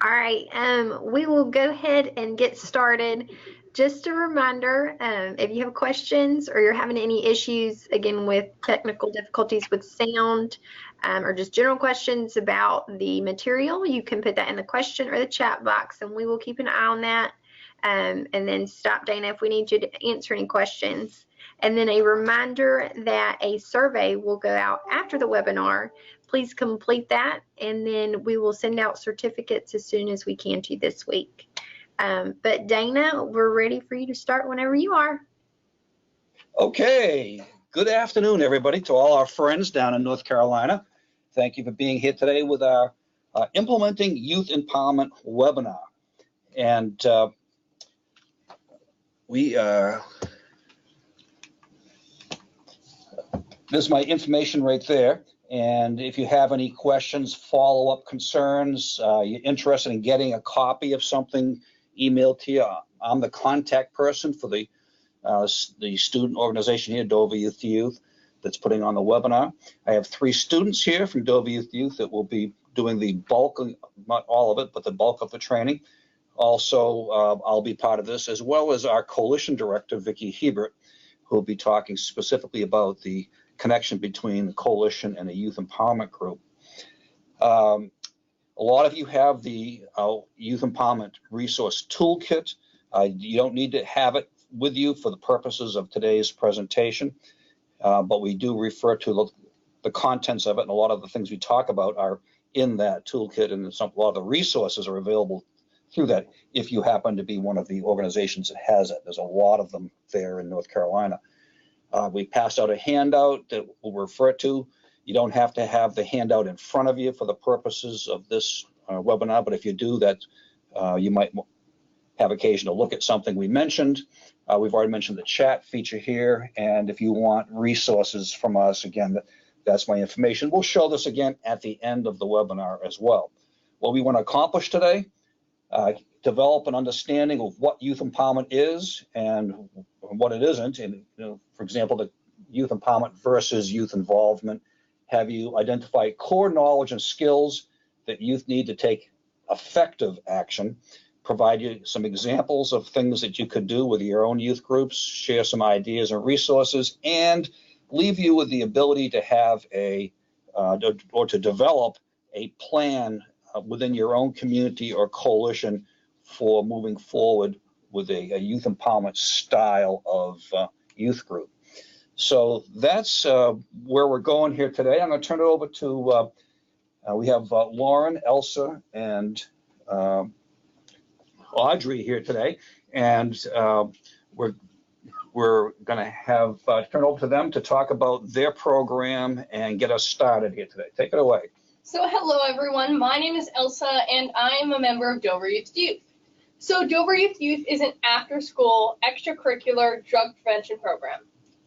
All right, we will go ahead and get started. Just a reminder, if you have questions or you're having any issues, again, with technical difficulties with sound, or just general questions about the material, you can put that in the question or the chat box, and we will keep an eye on that, and then stop Dana if we need you to answer any questions. And then a reminder that a survey will go out after the webinar. Please complete that, and then we will send out certificates as soon as we can to you this week. But Dana, we're ready for you to start whenever you are. Okay, good afternoon, everybody, to all our friends down in North Carolina. Thank you for being here today with our Implementing Youth Empowerment webinar. And there's my information right there. And if you have any questions, follow-up concerns, you're interested in getting a copy of something emailed to you, I'm the contact person for the student organization here, Dover Youth to Youth, that's putting on the webinar. I have 3 students here from Dover Youth to Youth that will be doing the bulk, not all of it, but the bulk of the training. Also, I'll be part of this, as well as our coalition director, Vicki Hebert, who will be talking specifically about the connection between the coalition and the youth empowerment group. A lot of you have the youth empowerment resource toolkit. You don't need to have it with you for the purposes of today's presentation, but we do refer to the contents of it, and a lot of the things we talk about are in that toolkit, and a lot of the resources are available through that if you happen to be one of the organizations that has it. There's a lot of them there in North Carolina. We passed out a handout that we'll refer to. You don't have to have the handout in front of you for the purposes of this webinar, but if you do that, you might have occasion to look at something we mentioned. We've already mentioned the chat feature here, and if you want resources from us, again, that's my information. We'll show this again at the end of the webinar as well. What we want to accomplish today, develop an understanding of what youth empowerment is and what it isn't, and for example, the youth empowerment versus youth involvement. Have you identify core knowledge and skills that youth need to take effective action, provide you some examples of things that you could do with your own youth groups, share some ideas and resources, and leave you with the ability to have or to develop a plan within your own community or coalition for moving forward with a youth empowerment style of youth group. So that's where we're going here today. I'm going to turn it over to, we have Lauren, Elsa, and Audrey here today, and we're going to have turn it over to them to talk about their program and get us started here today. Take it away. So hello everyone, my name is Elsa and I am a member of Dover Youth to Youth. So Dover Youth to Youth is an after-school extracurricular drug prevention program.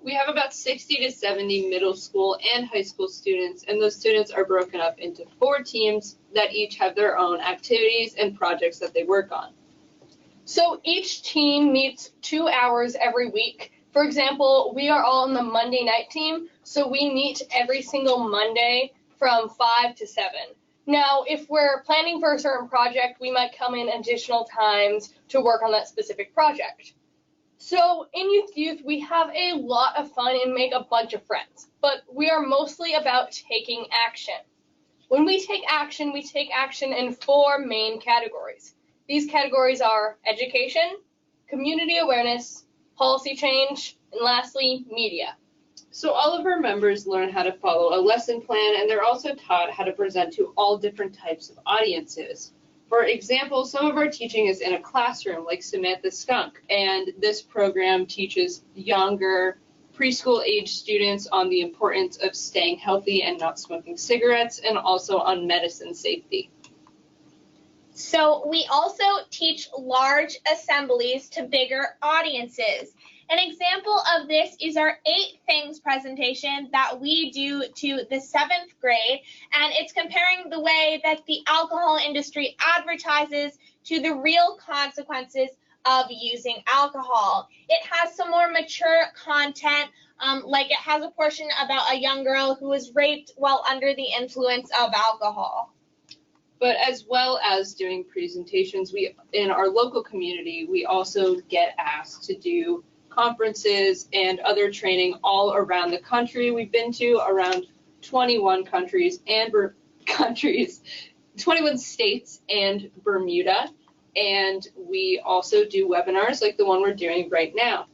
We have about 60 to 70 middle school and high school students, and those students are broken up into 4 teams that each have their own activities and projects that they work on. So each team meets 2 hours every week. For example, we are all in the Monday night team, so we meet every single Monday from 5 to 7. Now, if we're planning for a certain project, we might come in additional times to work on that specific project. So in Youth to Youth, we have a lot of fun and make a bunch of friends, but we are mostly about taking action. When we take action in 4 main categories. These categories are education, community awareness, policy change, and lastly, media. So all of our members learn how to follow a lesson plan, and they're also taught how to present to all different types of audiences. For example, some of our teaching is in a classroom, like Samantha Skunk, and this program teaches younger preschool age students on the importance of staying healthy and not smoking cigarettes, and also on medicine safety. So we also teach large assemblies to bigger audiences. An example of this is our 8 Things presentation that we do to the 7th grade, and it's comparing the way that the alcohol industry advertises to the real consequences of using alcohol. It has some more mature content, like it has a portion about a young girl who was raped while under the influence of alcohol. But as well as doing presentations, we in our local community, we also get asked to do conferences and other training all around the country. We've been to around 21 countries and 21 states and Bermuda. And we also do webinars like the one we're doing right now.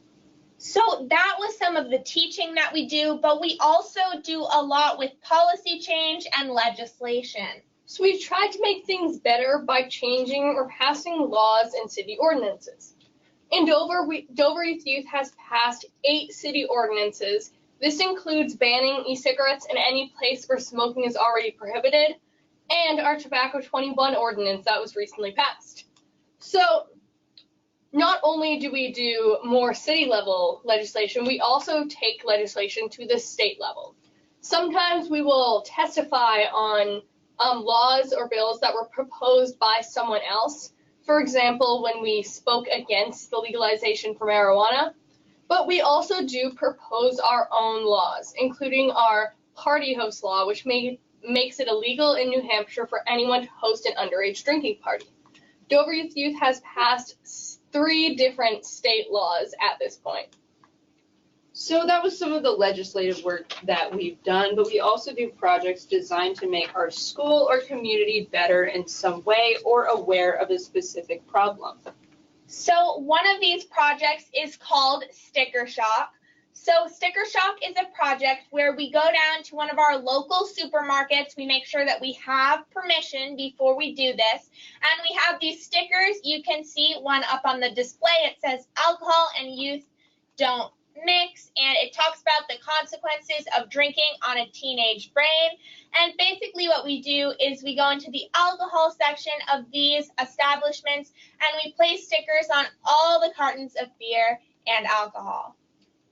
So that was some of the teaching that we do, but we also do a lot with policy change and legislation. So we've tried to make things better by changing or passing laws and city ordinances. In Dover, Dover Youth has passed 8 city ordinances. This includes banning e-cigarettes in any place where smoking is already prohibited, and our Tobacco 21 ordinance that was recently passed. So not only do we do more city-level legislation, we also take legislation to the state level. Sometimes we will testify on laws or bills that were proposed by someone else. For example, when we spoke against the legalization for marijuana. But we also do propose our own laws, including our party host law, which makes it illegal in New Hampshire for anyone to host an underage drinking party. Dover Youth has passed 3 different state laws at this point. So that was some of the legislative work that we've done, but we also do projects designed to make our school or community better in some way or aware of a specific problem. So one of these projects is called Sticker Shock. So Sticker Shock is a project where we go down to one of our local supermarkets. We make sure that we have permission before we do this. And we have these stickers. You can see one up on the display. It says alcohol and youth don't mix, and it talks about the consequences of drinking on a teenage brain. And basically what we do is we go into the alcohol section of these establishments and we place stickers on all the cartons of beer and alcohol.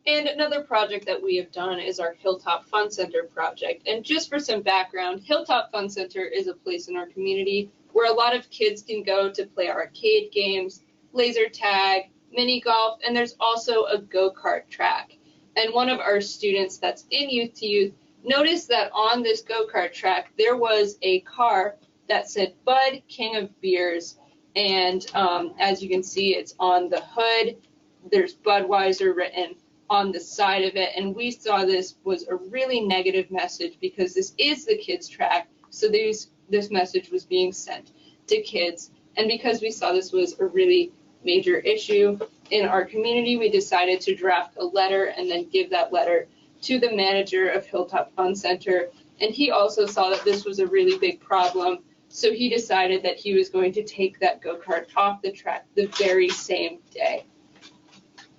And another project that we have done is our Hilltop Fun Center project. And just for some background, Hilltop Fun Center is a place in our community where a lot of kids can go to play arcade games, laser tag, mini golf, and there's also a go-kart track. And one of our students that's in Youth to Youth noticed that on this go-kart track there was a car that said Bud, King of Beers. And as you can see, it's on the hood. There's Budweiser written on the side of it. And we saw this was a really negative message because this is the kids' track. So this message was being sent to kids. And because we saw this was a really major issue in our community, we decided to draft a letter and then give that letter to the manager of Hilltop Fun Center. And he also saw that this was a really big problem. So he decided that he was going to take that go-kart off the track the very same day.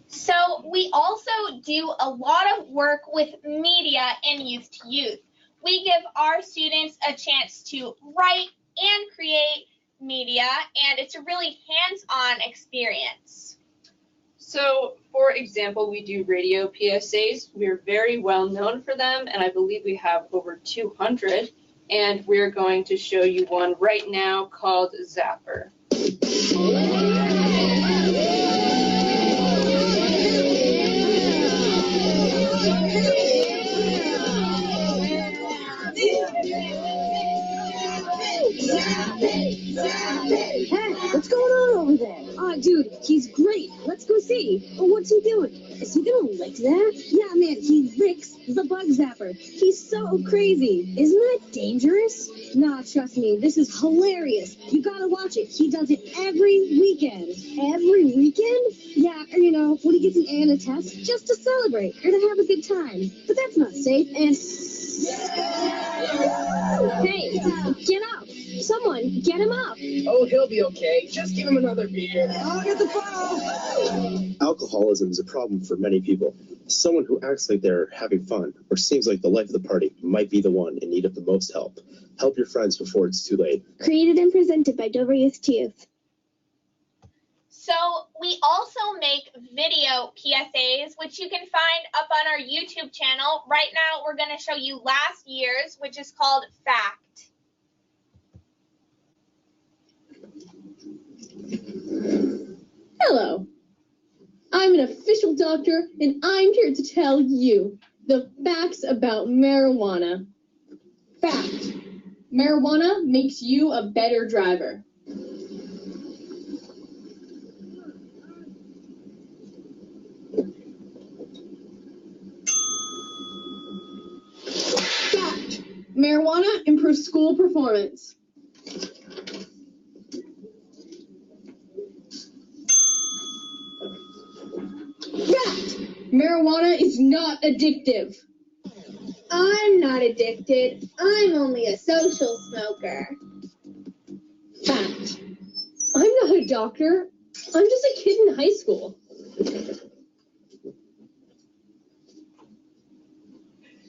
So we also do a lot of work with media in Youth to Youth. We give our students a chance to write and create media, and it's a really hands-on experience. So, for example, we do radio PSAs. We're very well known for them, and I believe we have over 200. And we're going to show you one right now called Zapper. Hey, what's going on over there? Dude, he's great. Let's go see. But what's he doing? Is he gonna lick that? Yeah, man, he licks the bug zapper. He's so crazy. Isn't that dangerous? Nah, trust me, this is hilarious. You gotta watch it. He does it every weekend. Every weekend? Yeah, or you know, when he gets an A in a test, just to celebrate or to have a good time. But that's not safe, and... Hey, get up. Someone, get him up. Oh, he'll be okay. Just give him another beer. I'll get the bottle. Alcoholism is a problem for many people. Someone who acts like they're having fun or seems like the life of the party might be the one in need of the most help. Help your friends before it's too late. Created and presented by Dover Youth to Youth. So we also make video PSAs, which you can find up on our YouTube channel. Right now, we're going to show you last year's, which is called Fact. Hello, I'm an official doctor, and I'm here to tell you the facts about marijuana. Fact: Marijuana makes you a better driver. Fact. Marijuana improves school performance. Fact. Marijuana is not addictive. I'm not addicted. I'm only a social smoker. Fact. I'm not a doctor. I'm just a kid in high school.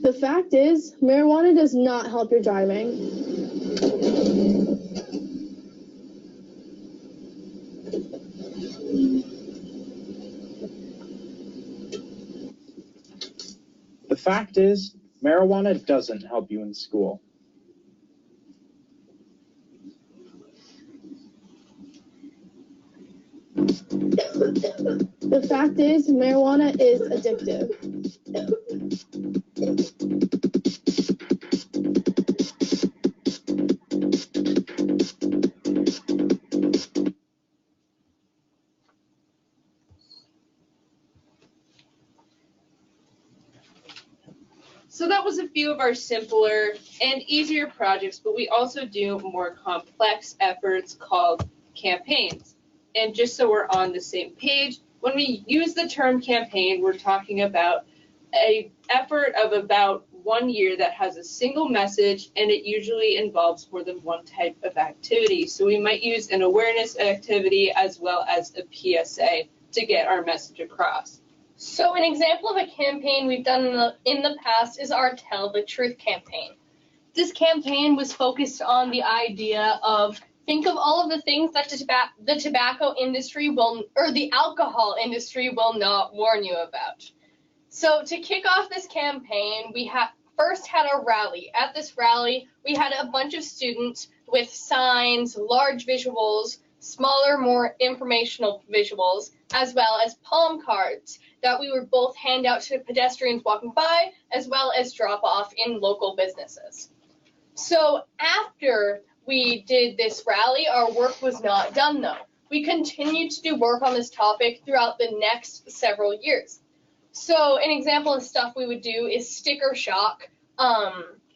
The fact is, marijuana does not help your driving. The fact is, marijuana doesn't help you in school. The fact is, marijuana is addictive. So that was a few of our simpler and easier projects, but we also do more complex efforts called campaigns. And just so we're on the same page, when we use the term campaign, we're talking about an effort of about 1 year that has a single message, and it usually involves more than one type of activity. So we might use an awareness activity as well as a PSA to get our message across. So an example of a campaign we've done in the past is our Tell the Truth campaign. This campaign was focused on the idea of think of all of the things that the tobacco industry or the alcohol industry will not warn you about. So to kick off this campaign, we first had a rally. At this rally, we had a bunch of students with signs, large visuals, smaller, more informational visuals, as well as palm cards that we would both hand out to pedestrians walking by, as well as drop off in local businesses. So after we did this rally, our work was not done though. We continued to do work on this topic throughout the next several years. So an example of stuff we would do is sticker shock,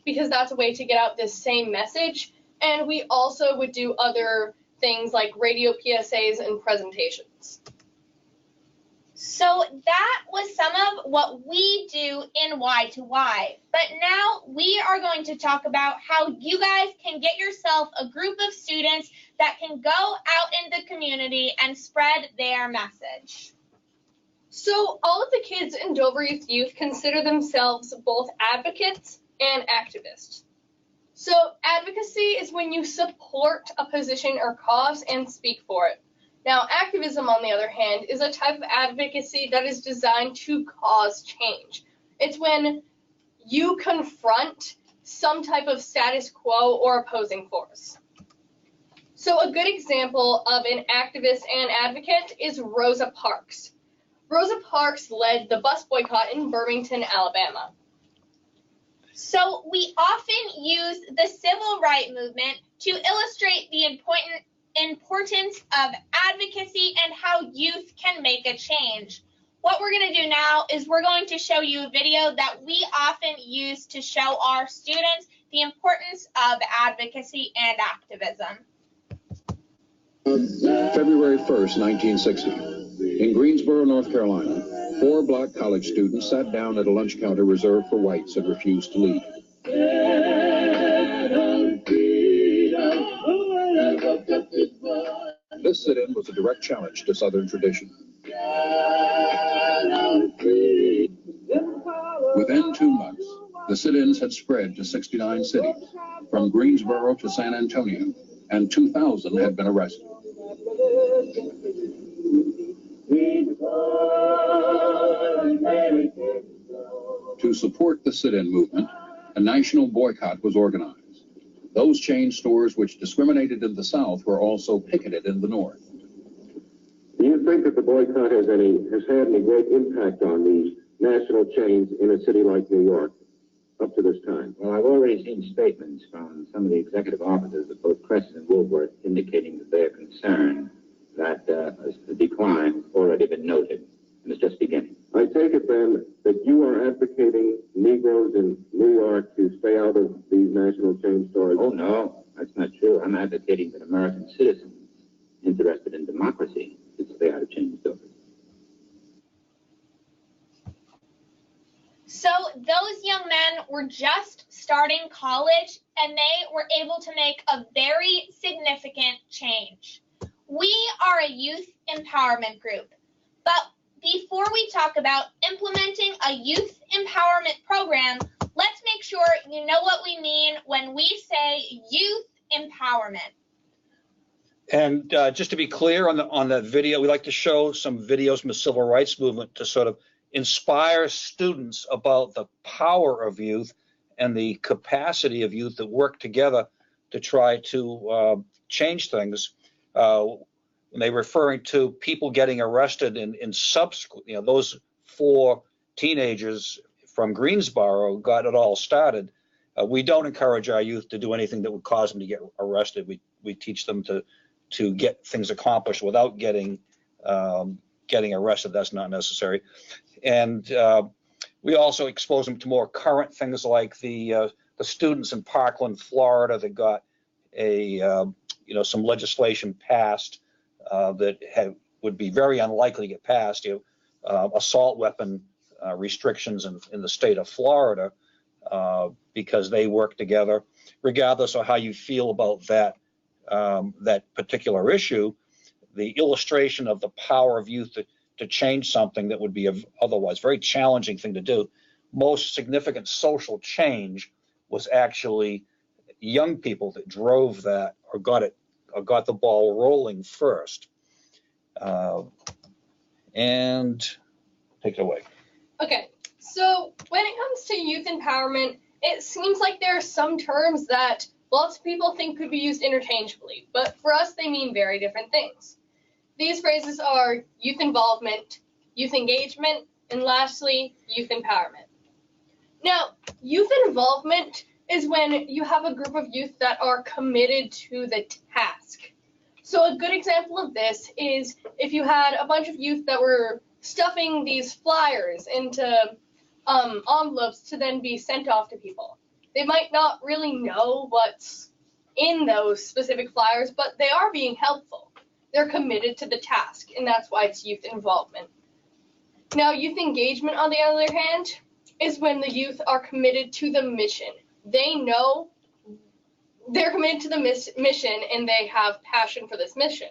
because that's a way to get out this same message. And we also would do other things like radio PSAs and presentations. So that was some of what we do in Y2Y. But now we are going to talk about how you guys can get yourself a group of students that can go out in the community and spread their message. So all of the kids in Dover Youth consider themselves both advocates and activists. So advocacy is when you support a position or cause and speak for it. Now, activism, on the other hand, is a type of advocacy that is designed to cause change. It's when you confront some type of status quo or opposing force. So a good example of an activist and advocate is Rosa Parks. Rosa Parks led the bus boycott in Birmingham, Alabama. So we often use the civil rights movement to illustrate the importance of advocacy and how youth can make a change. What we're going to do now is we're going to show you a video that we often use to show our students the importance of advocacy and activism. February 1st, 1960. In Greensboro, North Carolina, 4 black college students sat down at a lunch counter reserved for whites and refused to leave. This sit-in was a direct challenge to Southern tradition. Within 2 months, the sit-ins had spread to 69 cities, from Greensboro to San Antonio, and 2,000 had been arrested. To support the sit-in movement, a national boycott was organized. Those chain stores which discriminated in the South were also picketed in the North. Do you think that the boycott has had any great impact on these national chains in a city like New York? up to this time? Well, I've already seen statements from some of the executive officers of both Crescent and Woolworth indicating that they are concerned that a decline has already been noted and is just beginning. I take it then that you are advocating Negroes in New York to stay out of these national chain stores? Oh, no, that's not true. I'm advocating that American citizens interested in democracy should stay out of chain stores. So those young men were just starting college and they were able to make a very significant change. We are a youth empowerment group, but before we talk about implementing a youth empowerment program, let's make sure you know what we mean when we say youth empowerment. And just to be clear on that video, we like to show some videos from the civil rights movement to sort of inspire students about the power of youth and the capacity of youth that work together to try to change things. When they're referring to people getting arrested in subsequent, those 4 teenagers from Greensboro got it all started. We don't encourage our youth to do anything that would cause them to get arrested. We teach them to get things accomplished without getting arrested. That's not necessary. And we also expose them to more current things like the students in Parkland, Florida, that got some legislation passed that would be very unlikely to get passed. Assault weapon restrictions in the state of Florida because they work together. Regardless of how you feel about that particular issue, the illustration of the power of youth to change something that would be an otherwise very challenging thing to do. Most significant social change was actually young people that drove that or got the ball rolling first. And take it away. Okay, so when it comes to youth empowerment, it seems like there are some terms that lots of people think could be used interchangeably, but for us they mean very different things. These phrases are youth involvement, youth engagement, and lastly, youth empowerment. Now, youth involvement is when you have a group of youth that are committed to the task. So a good example of this is if you had a bunch of youth that were stuffing these flyers into envelopes to then be sent off to people. They might not really know what's in those specific flyers, but they are being helpful. They're committed to the task, and that's why it's youth involvement. Now, youth engagement, on the other hand, is when the youth are committed to the mission. They know they're committed to the mission, and they have passion for this mission.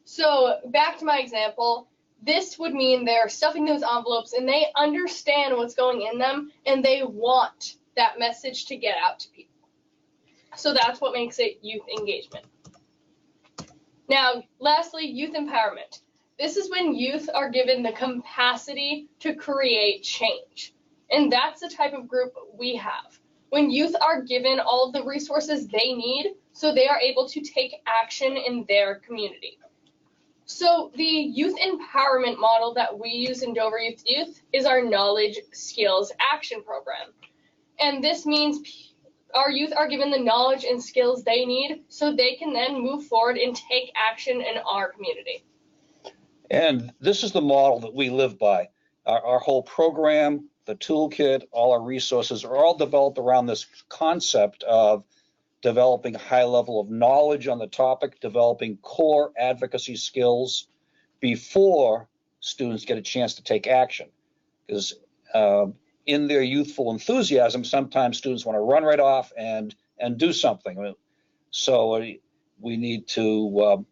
So, back to my example, this would mean they're stuffing those envelopes, and they understand what's going in them, and they want that message to get out to people. So that's what makes it youth engagement. Now, lastly, youth empowerment. This is when youth are given the capacity to create change. And that's the type of group we have. When youth are given all of the resources they need, so they are able to take action in their community. So the youth empowerment model that we use in Dover Youth is our Knowledge, Skills, Action program. And this means our youth are given the knowledge and skills they need so they can then move forward and take action in our community. And this is the model that we live by. Our whole program, the toolkit, all our resources are all developed around this concept of developing a high level of knowledge on the topic, developing core advocacy skills before students get a chance to take action. Because in their youthful enthusiasm, sometimes students want to run right off and do something. So we need to,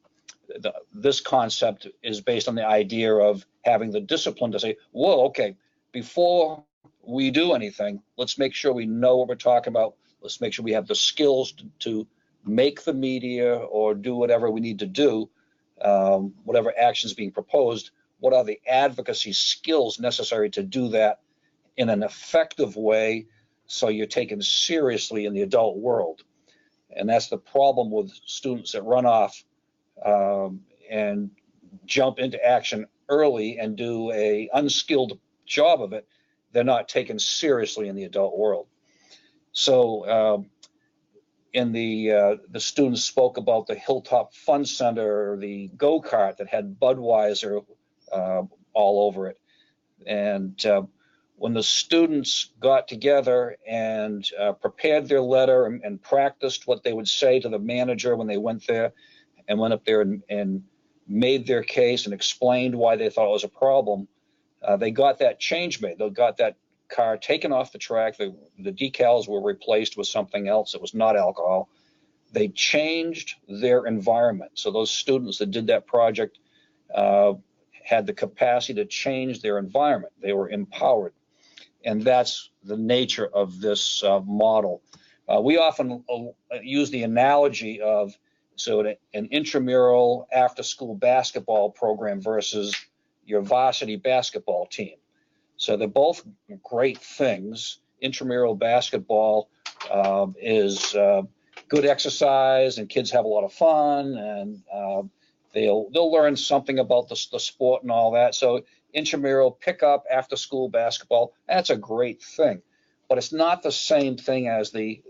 this concept is based on the idea of having the discipline to say, whoa, okay, before we do anything, let's make sure we know what we're talking about. Let's make sure we have the skills to make the media or do whatever we need to do, whatever action is being proposed. What are the advocacy skills necessary to do that in an effective way so you're taken seriously in the adult world? And that's the problem with students that run off and jump into action early and do a unskilled job of it. They're not taken seriously in the adult world. So in the students spoke about the Hilltop Fun Center, or the go-kart that had Budweiser all over it. And when the students got together and prepared their letter and practiced what they would say to the manager when they went there and went up there and made their case and explained why they thought it was a problem, they got that change made. They got that car taken off the track. The decals were replaced with something else that was not alcohol. They changed their environment. So those students that did that project had the capacity to change their environment. They were empowered. And that's the nature of this model. We often use the analogy of an intramural after-school basketball program versus your varsity basketball team. So they're both great things. Intramural basketball is good exercise, and kids have a lot of fun, and they'll learn something about the sport and all that. So intramural pickup after school basketball, that's a great thing, but it's not the same thing as the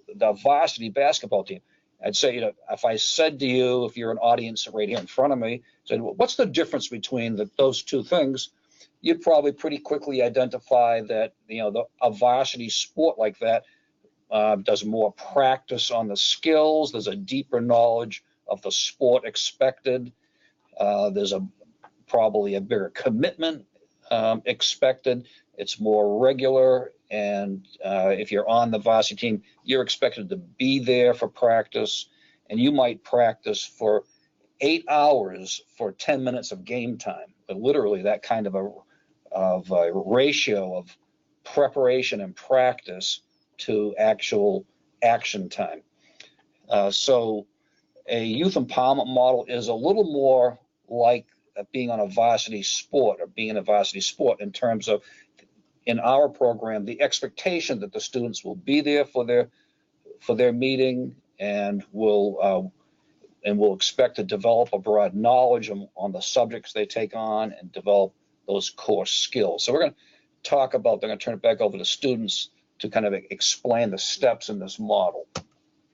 varsity basketball team. I'd say, if I said to you, if you're an audience right here in front of me, said, well, what's the difference between those two things? You'd probably pretty quickly identify that, a varsity sport like that does more practice on the skills. There's a deeper knowledge of the sport expected. There's probably a bigger commitment expected. It's more regular. And if you're on the varsity team, you're expected to be there for practice. And you might practice for 8 hours for 10 minutes of game time. But literally that kind of a ratio of preparation and practice to actual action time. So a youth empowerment model is a little more like being on a varsity sport, or being in a varsity sport, in terms of, in our program, the expectation that the students will be there for their meeting and will expect to develop a broad knowledge on the subjects they take on and develop those core skills. So we're going to talk about, they're going to turn it back over to students to kind of explain the steps in this model.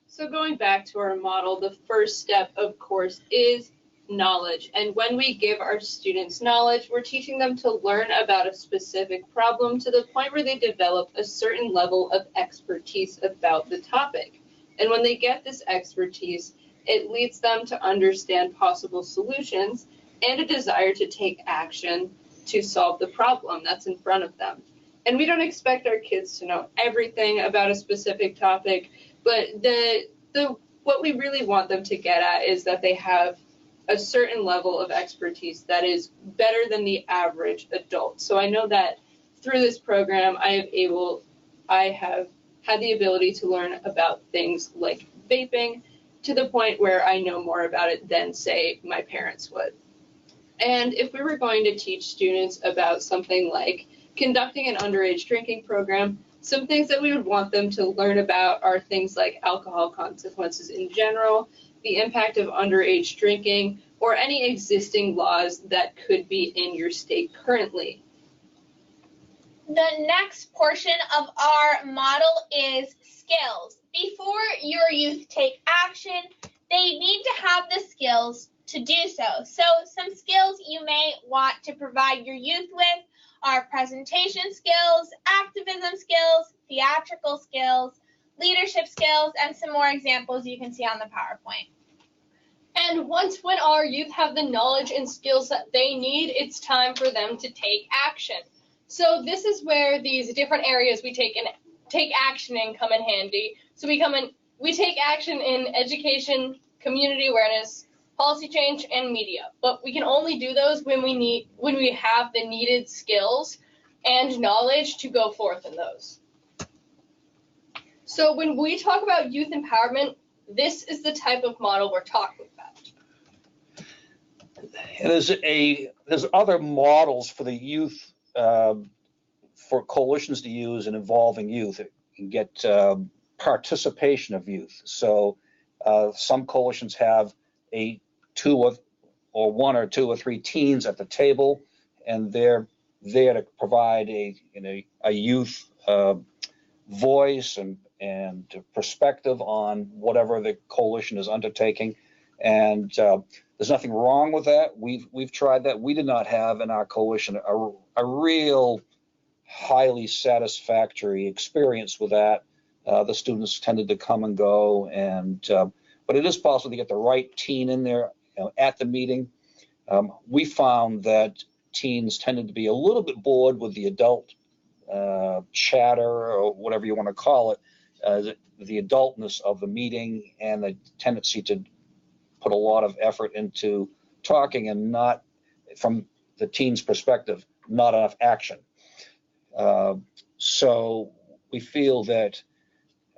So going back to our model, the first step, of course, is knowledge. And when we give our students knowledge, we're teaching them to learn about a specific problem to the point where they develop a certain level of expertise about the topic. And when they get this expertise, it leads them to understand possible solutions and a desire to take action to solve the problem that's in front of them. And we don't expect our kids to know everything about a specific topic, but what we really want them to get at is that they have a certain level of expertise that is better than the average adult. So I know that through this program, I have had the ability to learn about things like vaping to the point where I know more about it than, say, my parents would. And if we were going to teach students about something like conducting an underage drinking program, some things that we would want them to learn about are things like alcohol consequences in general, the impact of underage drinking, or any existing laws that could be in your state currently. The next portion of our model is skills. Before your youth take action, they need to have the skills to do so. So some skills you may want to provide your youth with are presentation skills, activism skills, theatrical skills, leadership skills, and some more examples you can see on the PowerPoint. And when our youth have the knowledge and skills that they need, it's time for them to take action. So this is where these different areas we take action in come in handy. So we take action in education, community awareness, policy change, and media. But we can only do those when we have the needed skills and knowledge to go forth in those. So when we talk about youth empowerment, this is the type of model we're talking about. There's other models for the youth, for coalitions to use in involving youth. It can get participation of youth. So some coalitions have one or two or three teens at the table, and they're there to provide a youth voice and perspective on whatever the coalition is undertaking. And there's nothing wrong with that. We've tried that. We did not have in our coalition a real highly satisfactory experience with that. The students tended to come and go, and but it is possible to get the right teen in there at the meeting. We found that teens tended to be a little bit bored with the adult chatter, or whatever you want to call it, the adultness of the meeting, and the tendency to put a lot of effort into talking and not, from the teen's perspective, not enough action. So we feel that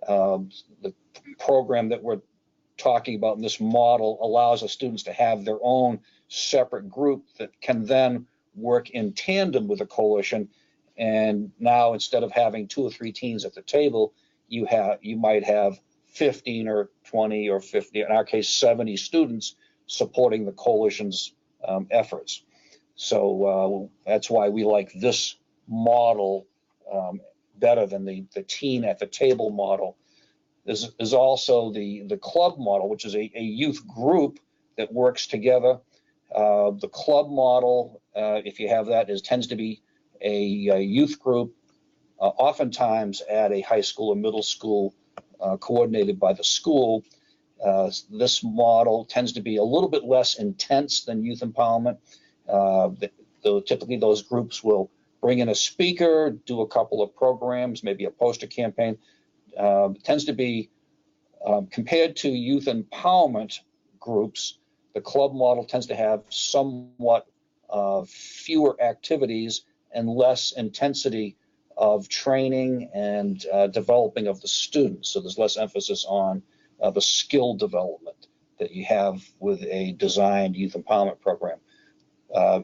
the program that we're talking about in this model allows the students to have their own separate group that can then work in tandem with the coalition. And now, instead of having 2 or 3 teens at the table, you might have 15 or 20 or 50, in our case 70 students supporting the coalition's efforts. So that's why we like this model better than the teen at the table model. There's also the club model, which is a youth group that works together. The club model, if you have that, tends to be a youth group, oftentimes at a high school or middle school, coordinated by the school. This model tends to be a little bit less intense than youth empowerment. Typically, those groups will bring in a speaker, do a couple of programs, maybe a poster campaign. Tends to be, compared to youth empowerment groups, the club model tends to have somewhat fewer activities and less intensity of training and developing of the students. So there's less emphasis on the skill development that you have with a designed youth empowerment program.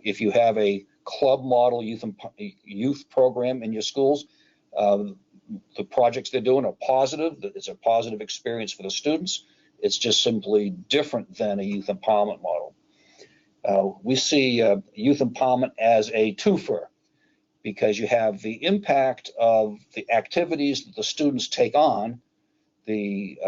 If you have a club model youth program in your schools, the projects they're doing are positive. It's a positive experience for the students. It's just simply different than a youth empowerment model. We see youth empowerment as a twofer, because you have the impact of the activities that the students take on. The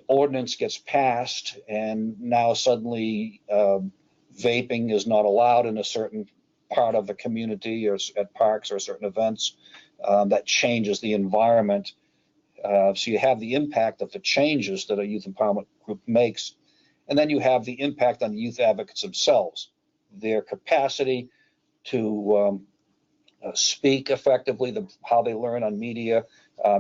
ordinance gets passed, and now suddenly vaping is not allowed in a certain part of the community or at parks or certain events. That changes the environment. So you have the impact of the changes that a youth empowerment group makes. And then you have the impact on the youth advocates themselves, their capacity to speak effectively, how they learn on media,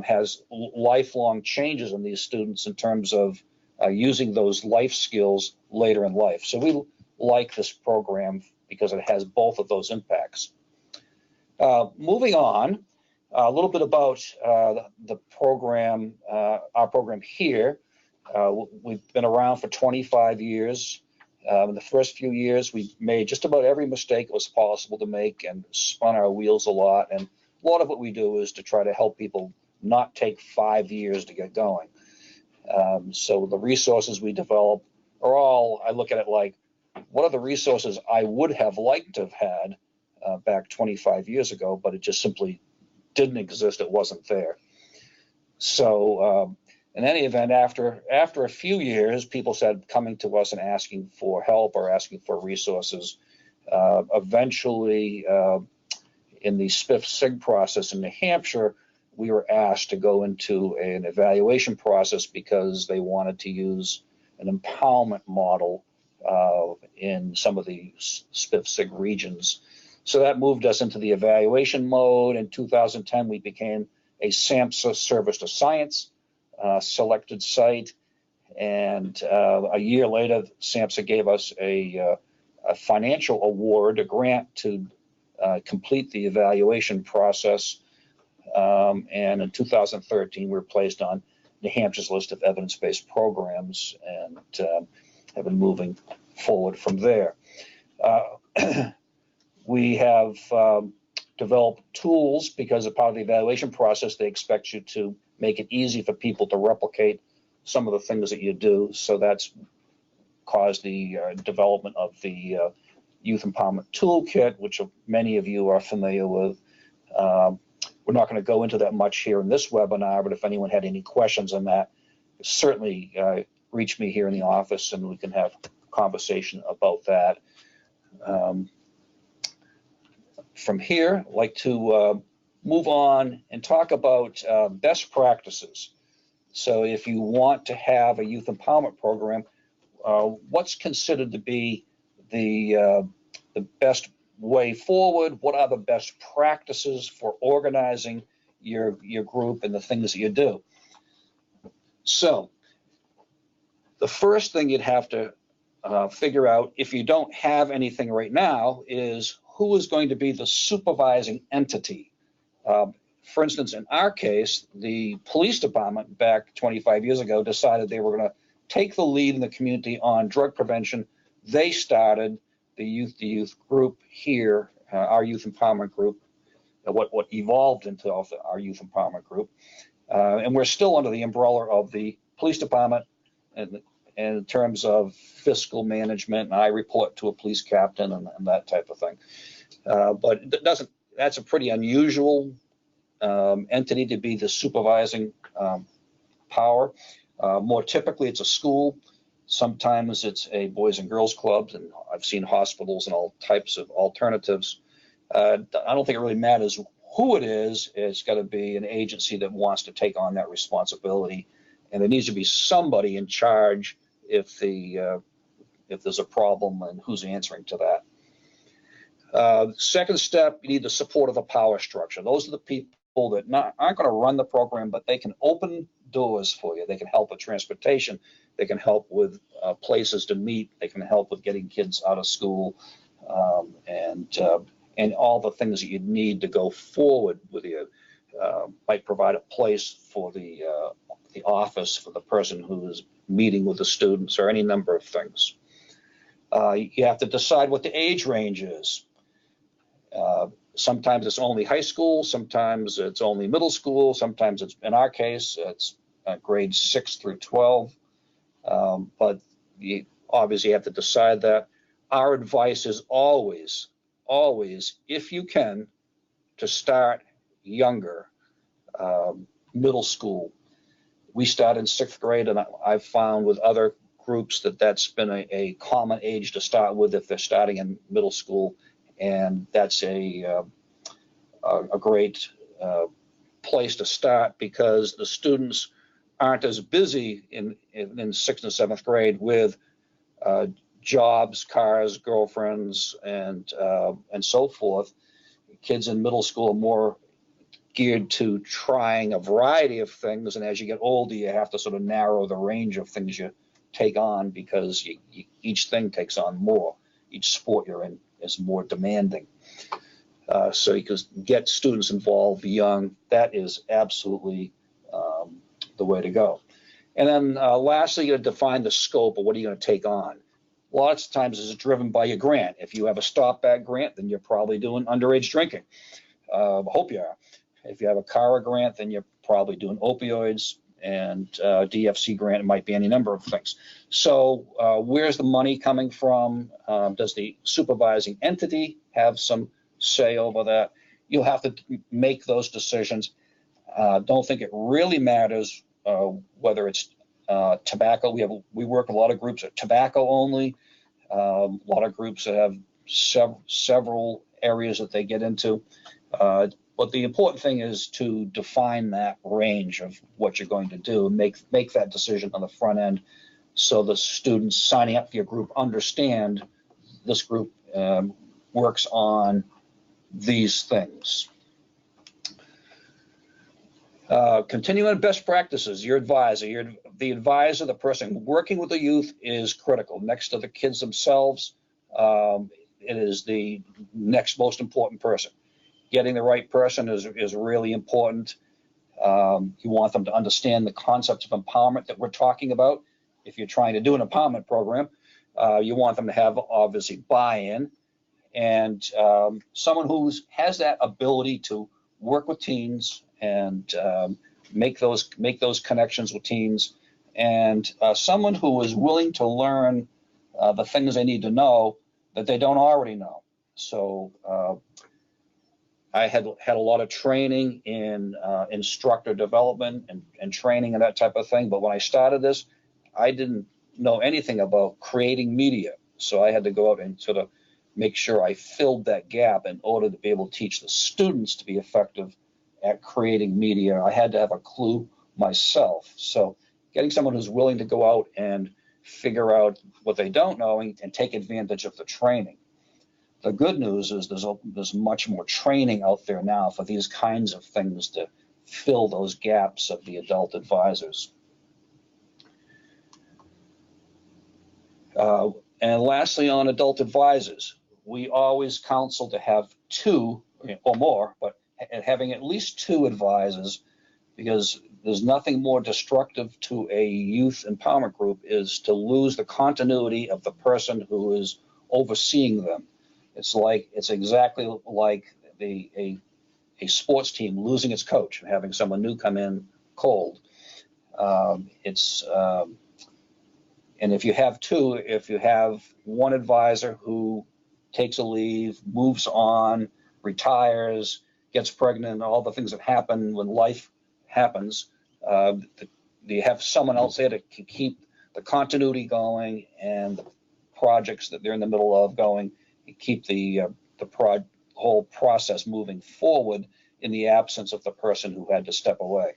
has lifelong changes in these students in terms of using those life skills later in life. So we like this program because it has both of those impacts. Moving on, a little bit about the program, our program here. We've been around for 25 years. In the first few years, we made just about every mistake it was possible to make and spun our wheels a lot. And a lot of what we do is to try to help people not take 5 years to get going. So the resources we develop are all, I look at it like, what are the resources I would have liked to have had back 25 years ago, but it just simply didn't exist. It wasn't there. So in any event, after a few years, people started coming to us and asking for help or asking for resources. Eventually, in the SPIF-SIG process in New Hampshire, we were asked to go into an evaluation process because they wanted to use an empowerment model in some of the SPIF-SIG regions. So that moved us into the evaluation mode. In 2010, we became a SAMHSA Service to Science selected site. And a year later, SAMHSA gave us a financial award, a grant to complete the evaluation process. And in 2013, we were placed on New Hampshire's list of evidence-based programs and have been moving forward from there. We have developed tools because as part of the evaluation process, they expect you to make it easy for people to replicate some of the things that you do. So that's caused the development of the Youth Empowerment Toolkit, which many of you are familiar with. we're not going to go into that much here in this webinar, but if anyone had any questions on that, certainly reach me here in the office and we can have a conversation about that. From here, I'd like to move on and talk about best practices. So if you want to have a youth empowerment program, what's considered to be the best way forward? What are the best practices for organizing your group and the things that you do? So the first thing you'd have to figure out, if you don't have anything right now, is who is going to be the supervising entity. For instance, in our case, the police department back 25 years ago decided they were going to take the lead in the community on drug prevention. They started the youth group here, our youth empowerment group, what evolved into our youth empowerment group. And we're still under the umbrella of the police department and in terms of fiscal management, and I report to a police captain and that type of thing. But it doesn't, that's a pretty unusual entity to be the supervising power. More typically, it's a school. Sometimes it's a boys and girls clubs, and I've seen hospitals and all types of alternatives. I don't think it really matters who it is. It's got to be an agency that wants to take on that responsibility, and there needs to be somebody in charge if there's a problem and who's answering to that. Second step, you need the support of the power structure. Those are the people that aren't going to run the program, but they can open doors for you. They can help with transportation. They can help with places to meet. They can help with getting kids out of school and all the things that you need to go forward with you. Might provide a place for the office for the person who is meeting with the students, or any number of things. You have to decide what the age range is. Sometimes it's only high school, sometimes it's only middle school, sometimes it's, in our case, it's grades 6 through 12. But you obviously have to decide that. Our advice is always, if you can, to start younger, middle school. We start in 6th grade, and I've found with other groups that that's been a common age to start with if they're starting in middle school, and that's a great place to start, because the students aren't as busy in 6th and 7th grade with jobs, cars, girlfriends, and so forth. Kids in middle school are more geared to trying a variety of things, and as you get older, you have to sort of narrow the range of things you take on, because each thing takes on more. Each sport you're in is more demanding. So you can get students involved young. That is absolutely the way to go. And then lastly, you define the scope of what are you going to take on. Lots of times it's driven by your grant. If you have a stop bag grant, then you're probably doing underage drinking. I hope you are. If you have a CARA grant, then you're probably doing opioids, and DFC grant, it might be any number of things. So where's the money coming from? Does the supervising entity have some say over that? You'll have to make those decisions. Don't think it really matters whether it's tobacco. We work with a lot of groups at tobacco only, a lot of groups that have several areas that they get into. But the important thing is to define that range of what you're going to do and make that decision on the front end, so the students signing up for your group understand this group works on these things. Continuing on best practices, your advisor, the advisor, the person working with the youth, is critical. Next to the kids themselves, it is the next most important person. Getting the right person is really important. You want them to understand the concepts of empowerment that we're talking about. If you're trying to do an empowerment program, you want them to have obviously buy-in, and someone who has that ability to work with teens and make those connections with teens, and someone who is willing to learn the things they need to know that they don't already know. So I had a lot of training in instructor development and training and that type of thing. But when I started this, I didn't know anything about creating media. So I had to go out and sort of make sure I filled that gap in order to be able to teach the students to be effective at creating media. I had to have a clue myself. So getting someone who's willing to go out and figure out what they don't know and take advantage of the training. The good news is there's much more training out there now for these kinds of things to fill those gaps of the adult advisors. And lastly, on adult advisors, we always counsel to have 2 or more, but having at least 2 advisors, because there's nothing more destructive to a youth empowerment group is to lose the continuity of the person who is overseeing them. It's exactly like a sports team losing its coach and having someone new come in cold. And if you have 2, if you have one advisor who takes a leave, moves on, retires, gets pregnant, all the things that happen when life happens, you have someone else there to keep the continuity going and the projects that they're in the middle of going, and keep the whole process moving forward in the absence of the person who had to step away.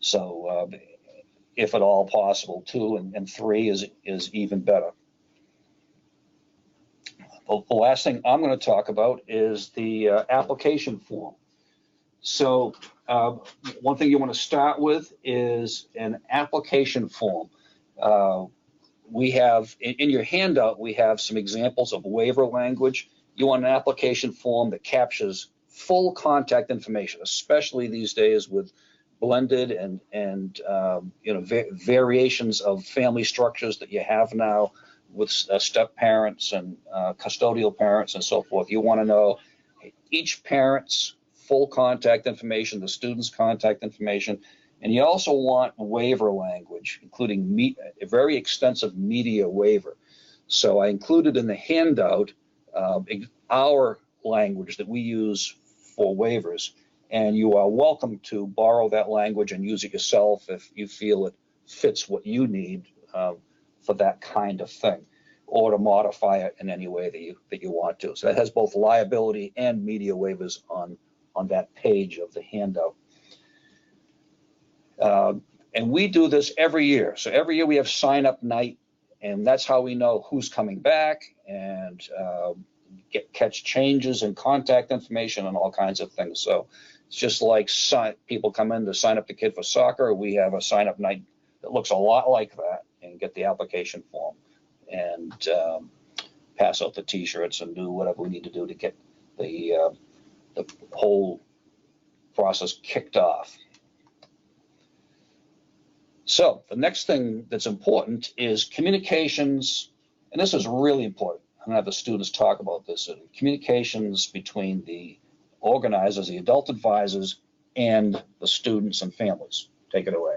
So if at all possible, 2 and 3 is even better. The last thing I'm going to talk about is the application form. So one thing you want to start with is an application form. We have, in your handout, we have some examples of waiver language. You want an application form that captures full contact information, especially these days with blended and variations of family structures that you have now with step parents and custodial parents and so forth. You want to know each parent's full contact information, the student's contact information, and you also want waiver language, including a very extensive media waiver. So I included in the handout our language that we use for waivers, and you are welcome to borrow that language and use it yourself if you feel it fits what you need for that kind of thing, or to modify it in any way that you want to. So that has both liability and media waivers on that page of the handout. And we do this every year. So every year we have sign up night, and that's how we know who's coming back and catch changes in contact information and all kinds of things. So it's just like people come in to sign up the kid for soccer. We have a sign up night that looks a lot like that, and get the application form and pass out the t-shirts and do whatever we need to do to get the whole process kicked off. So the next thing that's important is communications, and this is really important. I'm going to have the students talk about this. Communications between the organizers, the adult advisors, and the students and families. Take it away.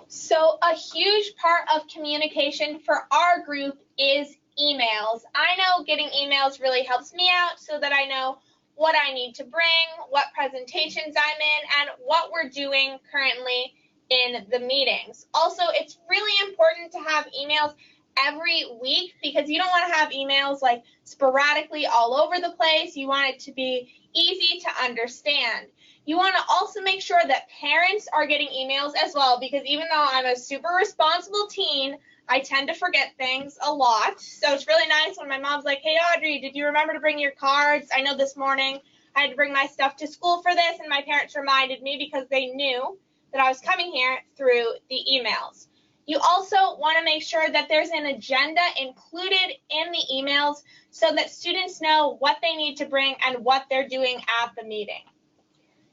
So a huge part of communication for our group is emails. I know getting emails really helps me out so that I know what I need to bring, what presentations I'm in, and what we're doing currently in the meetings. Also, it's really important to have emails every week because you don't want to have emails like sporadically all over the place. You want it to be easy to understand. You want to also make sure that parents are getting emails as well, because even though I'm a super responsible teen, I tend to forget things a lot. So it's really nice when my mom's like, hey, Audrey, did you remember to bring your cards? I know this morning I had to bring my stuff to school for this, and my parents reminded me because they knew that I was coming here through the emails. You also want to make sure that there's an agenda included in the emails so that students know what they need to bring and what they're doing at the meeting.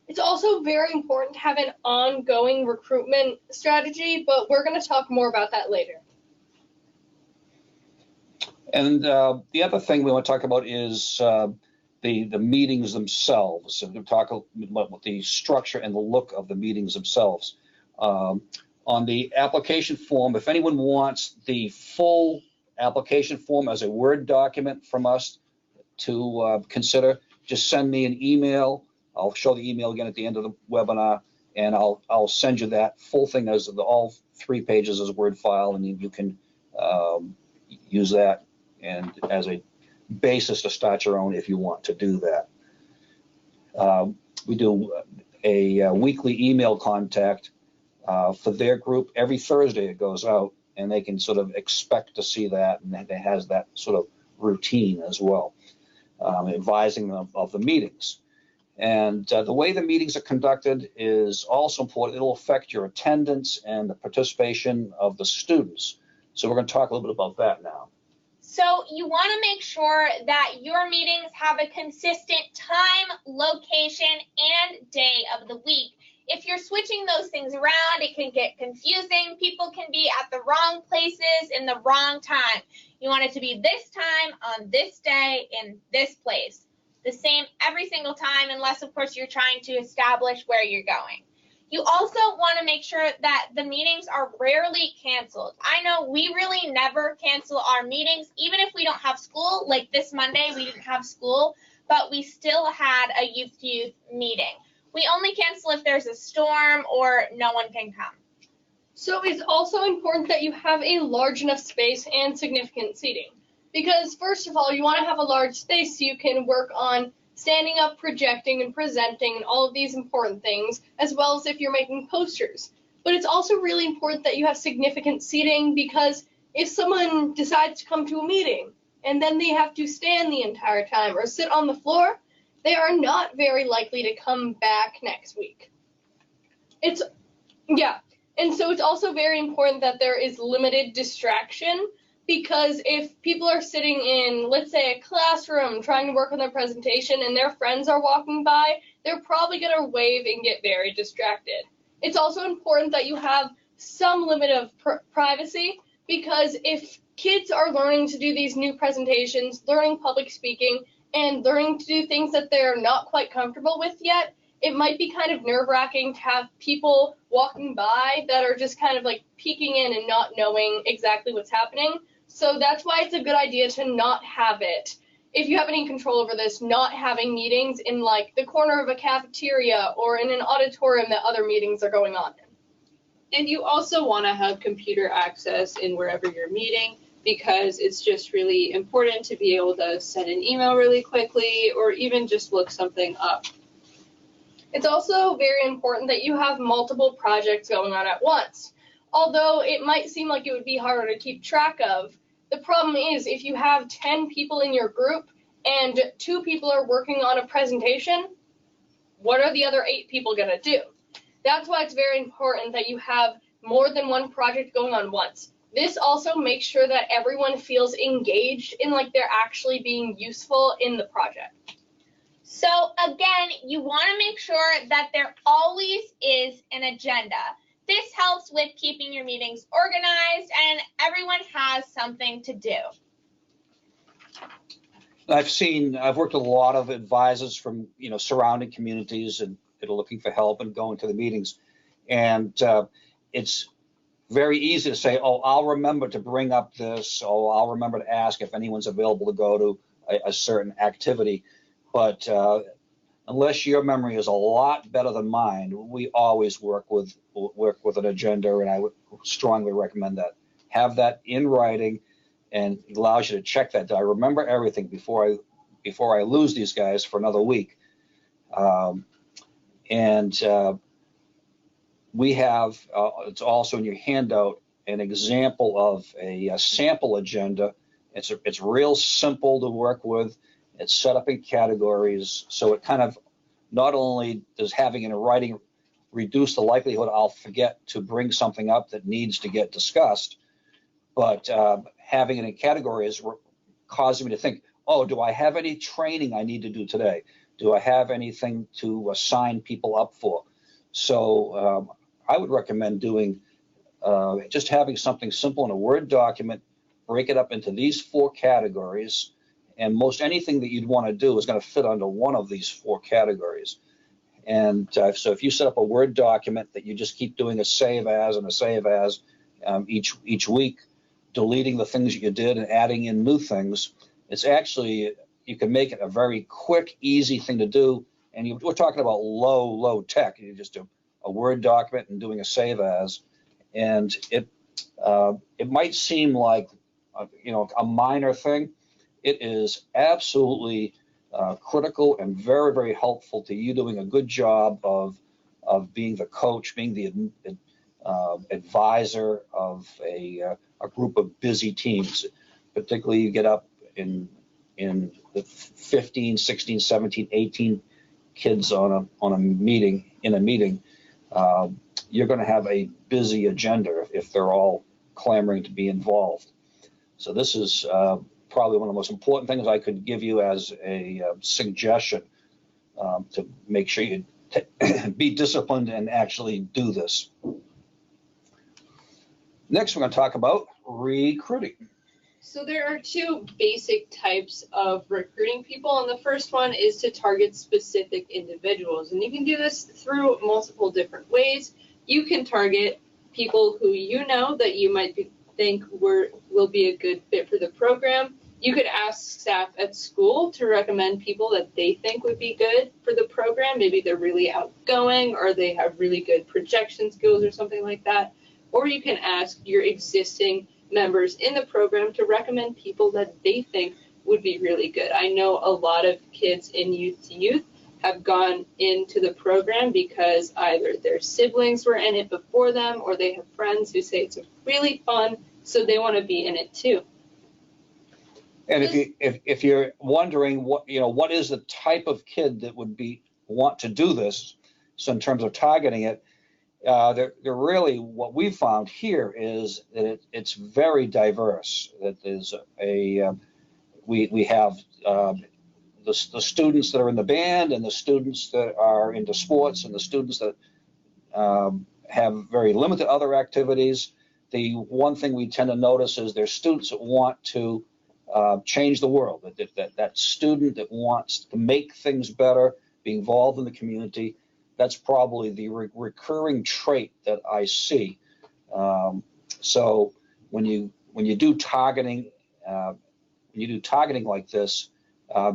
It's also very important to have an ongoing recruitment strategy, but we're going to talk more about that later. And the other thing we want to talk about is the meetings themselves. So we'll talk about the structure and the look of the meetings themselves. On the application form, if anyone wants the full application form as a Word document from us to consider, just send me an email I'll show the email again at the end of the webinar, and I'll send you that full thing as all 3 pages as a Word file, and you can use that and as a basis to start your own if you want to do that. We do a weekly email contact for their group. Every Thursday it goes out, and they can sort of expect to see that, and it has that sort of routine as well, advising them of the meetings. And the way the meetings are conducted is also important. It'll affect your attendance and the participation of the students. So we're going to talk a little bit about that now. So you want to make sure that your meetings have a consistent time, location, and day of the week. If you're switching those things around, it can get confusing. People can be at the wrong places in the wrong time. You want it to be this time, on this day, in this place. The same every single time, unless, of course, you're trying to establish where you're going. You also want to make sure that the meetings are rarely canceled. I know we really never cancel our meetings, even if we don't have school. Like this Monday, we didn't have school, but we still had a youth-to-youth meeting. We only cancel if there's a storm or no one can come. So it's also important that you have a large enough space and significant seating. Because first of all, you want to have a large space so you can work on standing up, projecting, and presenting, and all of these important things, as well as if you're making posters. But it's also really important that you have significant seating, because if someone decides to come to a meeting and then they have to stand the entire time or sit on the floor, they are not very likely to come back next week. And so it's also very important that there is limited distraction, because if people are sitting in, let's say, a classroom trying to work on their presentation and their friends are walking by, they're probably going to wave and get very distracted. It's also important that you have some limit of privacy, because if kids are learning to do these new presentations, learning public speaking, and learning to do things that they're not quite comfortable with yet, it might be kind of nerve-wracking to have people walking by that are just kind of like peeking in and not knowing exactly what's happening. So that's why it's a good idea to not have it, if you have any control over this, not having meetings in like the corner of a cafeteria or in an auditorium that other meetings are going on in. And you also want to have computer access in wherever you're meeting, because it's just really important to be able to send an email really quickly or even just look something up. It's also very important that you have multiple projects going on at once. Although it might seem like it would be harder to keep track of, the problem is if you have 10 people in your group and 2 people are working on a presentation, what are the other 8 people going to do? That's why it's very important that you have more than one project going on once. This also makes sure that everyone feels engaged in like they're actually being useful in the project. So again, you want to make sure that there always is an agenda. This helps with keeping your meetings organized and everyone has something to do. I've worked with a lot of advisors from, surrounding communities and that are looking for help and going to the meetings. And it's very easy to say, oh, I'll remember to bring up this, oh, I'll remember to ask if anyone's available to go to a certain activity. But unless your memory is a lot better than mine, we always work with an agenda, and I would strongly recommend that. Have that in writing, and it allows you to check that. I remember everything before I lose these guys for another week. We have, it's also in your handout, an example of a sample agenda. It's real simple to work with. It's set up in categories, so it kind of not only does having it in writing reduce the likelihood I'll forget to bring something up that needs to get discussed, but having it in categories causes me to think, oh, do I have any training I need to do today? Do I have anything to sign people up for? So I would recommend doing just having something simple in a Word document, break it up into these 4 categories, and most anything that you'd want to do is going to fit under one of these 4 categories. And so if you set up a Word document that you just keep doing a save as and a save as each week, deleting the things that you did and adding in new things, it's actually, you can make it a very quick, easy thing to do and we're talking about low tech. You just do a Word document and doing a save as, and it might seem like a minor thing. It is absolutely critical and very, very helpful to you doing a good job of being the coach, being the advisor of a group of busy teams. Particularly, you get up in the 15, 16, 17, 18 kids on a meeting, you're going to have a busy agenda if they're all clamoring to be involved. So this is probably one of the most important things I could give you as a suggestion to make sure you be disciplined and actually do this. Next, we're going to talk about recruiting. So there are two basic types of recruiting people, and the first one is to target specific individuals. And you can do this through multiple different ways. You can target people who you know that you might think will be a good fit for the program. You could ask staff at school to recommend people that they think would be good for the program. Maybe they're really outgoing or they have really good projection skills or something like that. Or you can ask your existing members in the program to recommend people that they think would be really good. I know a lot of kids in Youth to Youth have gone into the program because either their siblings were in it before them or they have friends who say it's really fun, so they want to be in it too. And if you're wondering what is the type of kid that would want to do this, so in terms of targeting it, they're really, what we've found here is that it's very diverse. That is we have the students that are in the band, and the students that are into sports, and the students that have very limited other activities. The one thing we tend to notice is there's students that want to change the world. That student that wants to make things better, be involved in the community. That's probably the recurring trait that I see. So when you do targeting, like this,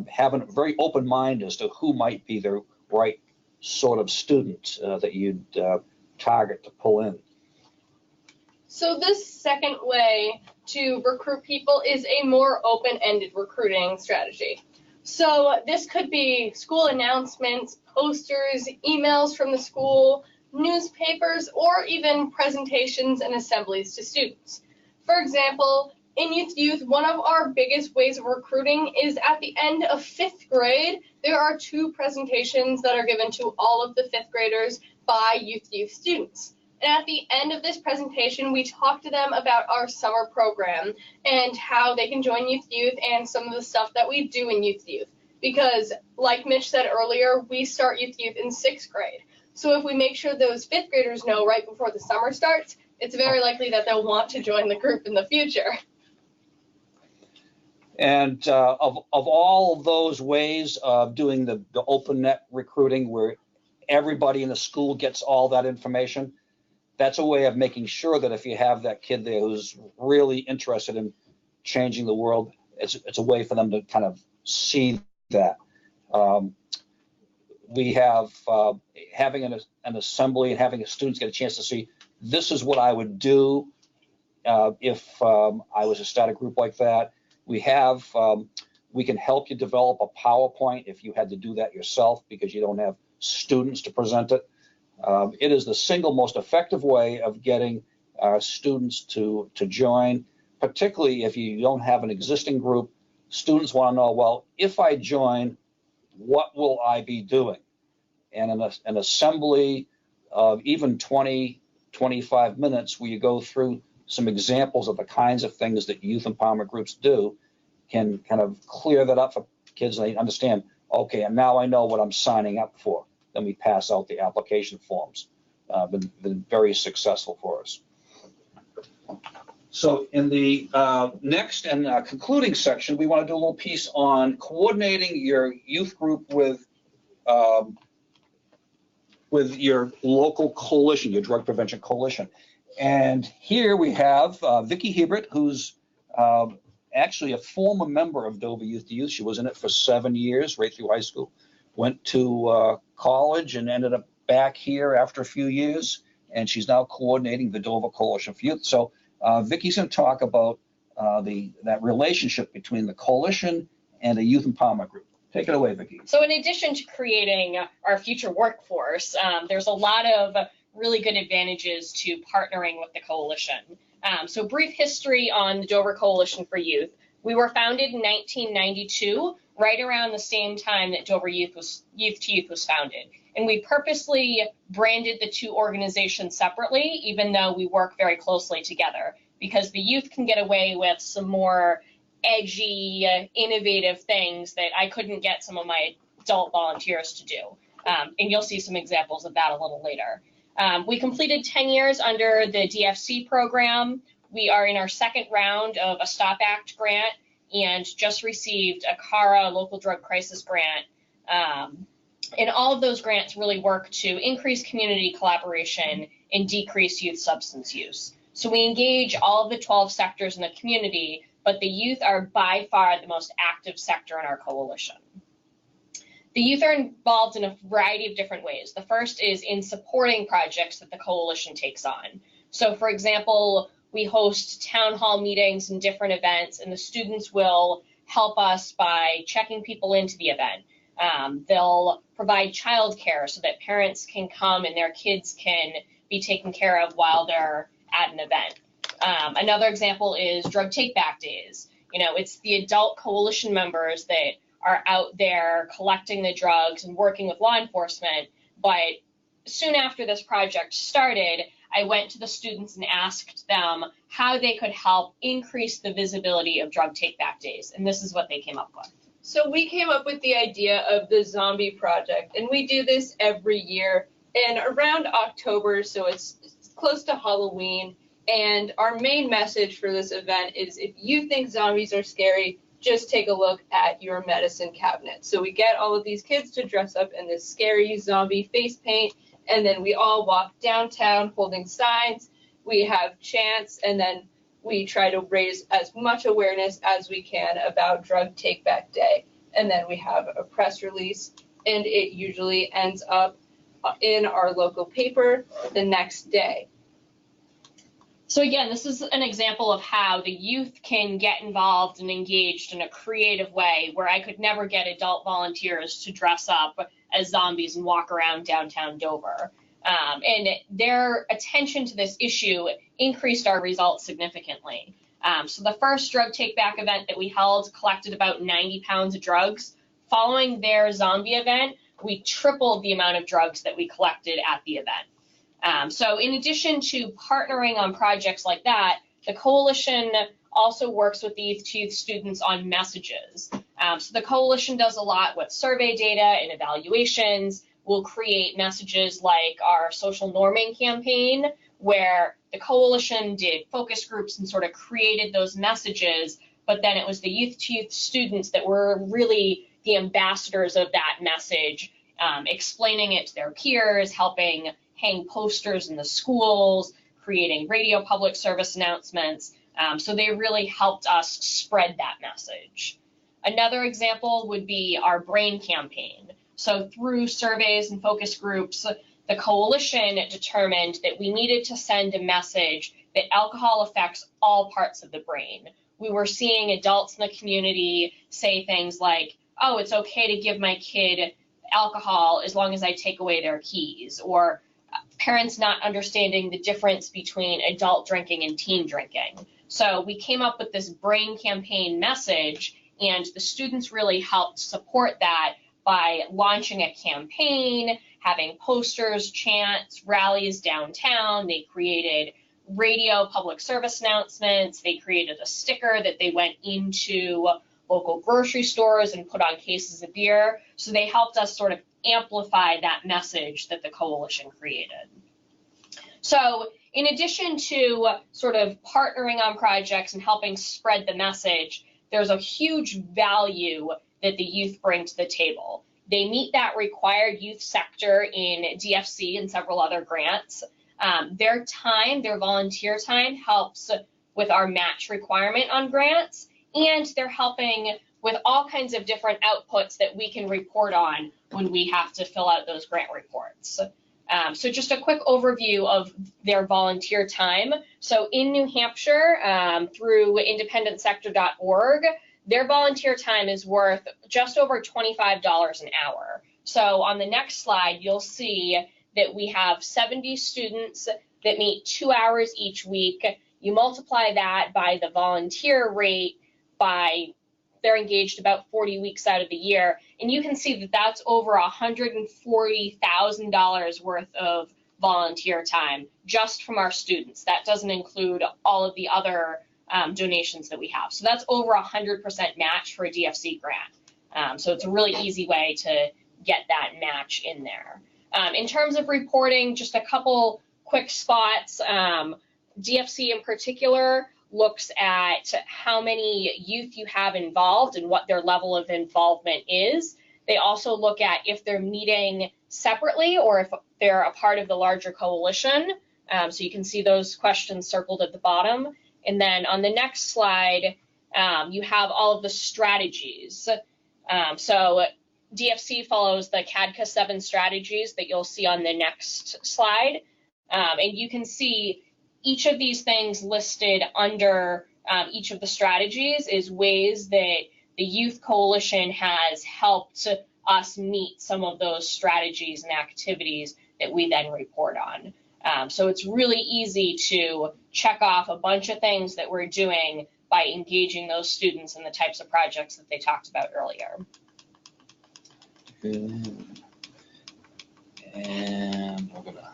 having a very open mind as to who might be the right sort of student that you'd target to pull in. So this second way to recruit people is a more open-ended recruiting strategy. So this could be school announcements, posters, emails from the school, newspapers, or even presentations and assemblies to students. For example, in Youth, one of our biggest ways of recruiting is at the end of 5th grade. There are 2 presentations that are given to all of the 5th graders by Youth students. And at the end of this presentation, we talk to them about our summer program and how they can join Youth and some of the stuff that we do in Youth. Because, like Mitch said earlier, we start Youth in 6th grade. So if we make sure those 5th graders know right before the summer starts, it's very likely that they'll want to join the group in the future. And of all of those ways of doing the open net recruiting where everybody in the school gets all that information, that's a way of making sure that if you have that kid there who's really interested in changing the world, it's a way for them to kind of see that. We have having an assembly and having the students get a chance to see, this is what I would do if I was to start a group like that. We can help you develop a PowerPoint if you had to do that yourself because you don't have students to present it. It is the single most effective way of getting students to join, particularly if you don't have an existing group. Students want to know, well, if I join, what will I be doing? And an assembly of even 20, 25 minutes where you go through some examples of the kinds of things that youth empowerment groups do can kind of clear that up for kids and they understand, okay, and now I know what I'm signing up for. Then we pass out the application forms. Been very successful for us. So in the next and concluding section, we want to do a little piece on coordinating your youth group with your local coalition, your drug prevention coalition. And here we have Vicki Hebert, who's actually a former member of Dover Youth to Youth. She was in it for 7 years, right through high school. went to college and ended up back here after a few years, and she's now coordinating the Dover Coalition for Youth. So Vicky's going to talk about that relationship between the coalition and a youth empowerment group. Take it away, Vicky. So in addition to creating our future workforce, there's a lot of really good advantages to partnering with the coalition. So brief history on the Dover Coalition for Youth. We were founded in 1992, right around the same time that Dover Youth to Youth was founded. And we purposely branded the two organizations separately, even though we work very closely together, because the youth can get away with some more edgy, innovative things that I couldn't get some of my adult volunteers to do. And you'll see some examples of that a little later. We completed 10 years under the DFC program. We are in our second round of a STOP Act grant and just received a CARA local drug crisis grant. And all of those grants really work to increase community collaboration and decrease youth substance use. So we engage all of the 12 sectors in the community, but the youth are by far the most active sector in our coalition. The youth are involved in a variety of different ways. The first is in supporting projects that the coalition takes on. So for example, we host town hall meetings and different events, and the students will help us by checking people into the event. They'll provide childcare so that parents can come and their kids can be taken care of while they're at an event. Another example is drug take-back days. You know, it's the adult coalition members that are out there collecting the drugs and working with law enforcement. But soon after this project started, I went to the students and asked them how they could help increase the visibility of drug take-back days. And this is what they came up with. So we came up with the idea of the Zombie Project, and we do this every year. And around October, so it's close to Halloween, and our main message for this event is if you think zombies are scary, just take a look at your medicine cabinet. So we get all of these kids to dress up in this scary zombie face paint, and then we all walk downtown holding signs. We have chants, and then we try to raise as much awareness as we can about Drug Take Back Day. And then we have a press release, and it usually ends up in our local paper the next day. So again, this is an example of how the youth can get involved and engaged in a creative way where I could never get adult volunteers to dress up as zombies and walk around downtown Dover. And their attention to this issue increased our results significantly. So the first drug take-back event that we held collected about 90 pounds of drugs. Following their zombie event, we tripled the amount of drugs that we collected at the event. So in addition to partnering on projects like that, the coalition also works with the Youth to Youth students on messages. So the coalition does a lot with survey data and evaluations. We'll create messages like our social norming campaign, where the coalition did focus groups and sort of created those messages, but then it was the Youth to Youth students that were really the ambassadors of that message, explaining it to their peers, helping hang posters in the schools, creating radio public service announcements. So they really helped us spread that message. Another example would be our brain campaign. So through surveys and focus groups, the coalition determined that we needed to send a message that alcohol affects all parts of the brain. We were seeing adults in the community say things like, oh, it's okay to give my kid alcohol as long as I take away their keys, or parents not understanding the difference between adult drinking and teen drinking. So we came up with this brain campaign message, and the students really helped support that by launching a campaign, having posters, chants, rallies downtown. They created radio public service announcements. They created a sticker that they went into local grocery stores and put on cases of beer. So they helped us sort of amplify that message that the coalition created. So in addition to sort of partnering on projects and helping spread the message, there's a huge value that the youth bring to the table. They meet that required youth sector in DFC and several other grants. Their time, their volunteer time, helps with our match requirement on grants, and they're helping with all kinds of different outputs that we can report on when we have to fill out those grant reports. So just a quick overview of their volunteer time. So in New Hampshire, through independentsector.org, their volunteer time is worth just over $25 an hour. So on the next slide, you'll see that we have 70 students that meet 2 hours each week. You multiply that by the volunteer rate by they're engaged about 40 weeks out of the year, and you can see that that's over $140,000 worth of volunteer time just from our students. That doesn't include all of the other donations that we have. So that's over 100% match for a DFC grant. So it's a really easy way to get that match in there. In terms of reporting, just a couple quick spots. DFC in particular looks at how many youth you have involved and what their level of involvement is. They also look at if they're meeting separately or if they're a part of the larger coalition. So you can see those questions circled at the bottom. And then on the next slide, you have all of the strategies. So DFC follows the CADCA 7 strategies that you'll see on the next slide. And you can see each of these things listed under each of the strategies is ways that the Youth Coalition has helped us meet some of those strategies and activities that we then report on. So it's really easy to check off a bunch of things that we're doing by engaging those students in the types of projects that they talked about earlier. And we're gonna.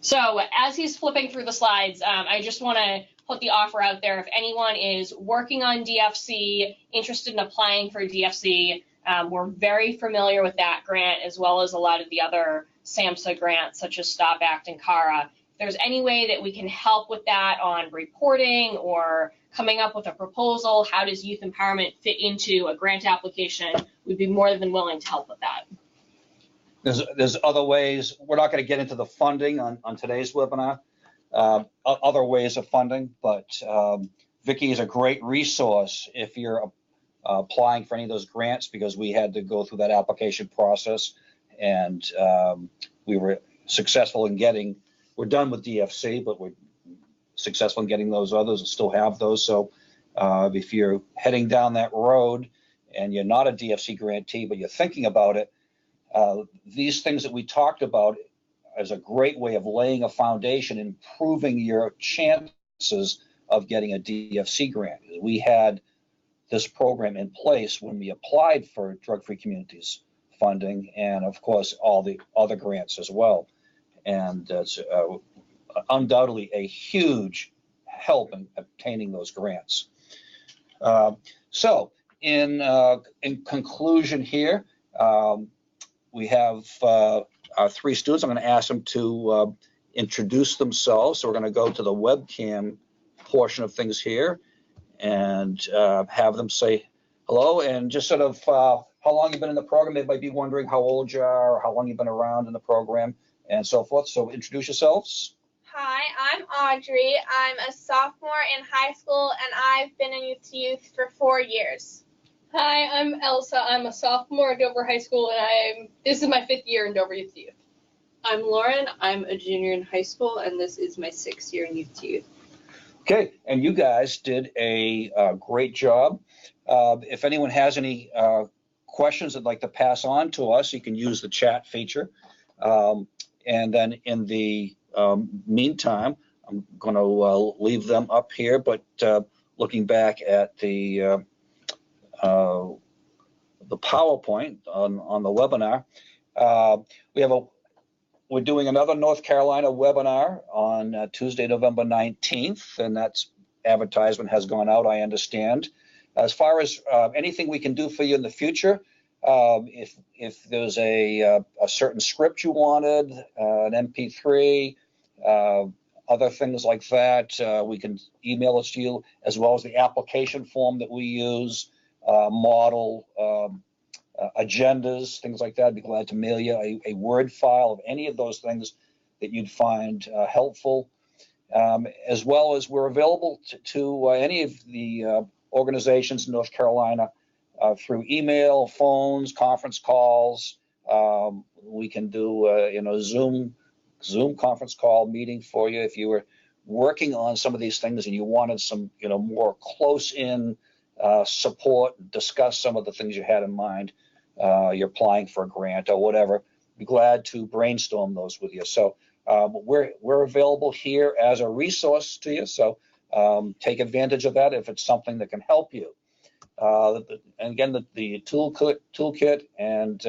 So as he's flipping through the slides, I just want to put the offer out there. If anyone is working on DFC, interested in applying for DFC, we're very familiar with that grant as well as a lot of the other SAMHSA grants such as STOP, ACT, and CARA. If there's any way that we can help with that on reporting or coming up with a proposal, how does youth empowerment fit into a grant application, we'd be more than willing to help with that. There's other ways. We're not going to get into the funding on today's webinar, other ways of funding, but Vicki is a great resource if you're applying for any of those grants, because we had to go through that application process, and we were successful in getting, we're done with DFC, but we're successful in getting those others and still have those. So if you're heading down that road and you're not a DFC grantee, but you're thinking about it, these things that we talked about is a great way of laying a foundation, improving your chances of getting a DFC grant. We had this program in place when we applied for drug-free communities funding, and of course all the other grants as well. And it's undoubtedly a huge help in obtaining those grants. So in conclusion here, we have our three students. I'm going to ask them to introduce themselves. So we're going to go to the webcam portion of things here and have them say hello and just sort of how long you've been in the program. They might be wondering how old you are, how long you've been around in the program, and so forth. So introduce yourselves. Hi, I'm Audrey. I'm a sophomore in high school, and I've been in Youth to Youth for 4 years. Hi, I'm Elsa. I'm a sophomore at Dover High School, and this is my 5th year in Dover Youth to Youth. I'm Lauren. I'm a junior in high school, and this is my 6th year in Youth to Youth. Okay, and you guys did a great job. If anyone has any questions they'd like to pass on to us, you can use the chat feature. And then in the meantime, I'm going to leave them up here, but looking back at the PowerPoint on the webinar, we're doing another North Carolina webinar on Tuesday, November 19th, and that's advertisement has gone out, I understand. As far as anything we can do for you in the future, if there's a certain script you wanted, an MP3, other things like that, we can email it to you, as well as the application form that we use, model agendas, things like that. I'd be glad to mail you a Word file of any of those things that you'd find helpful, as well as we're available to any of the organizations in North Carolina through email, phones, conference calls. We can do, Zoom conference call meeting for you if you were working on some of these things and you wanted some, more close-in support, discuss some of the things you had in mind. You're applying for a grant or whatever. Be glad to brainstorm those with you. So we're available here as a resource to you. So take advantage of that if it's something that can help you. And again, the toolkit, and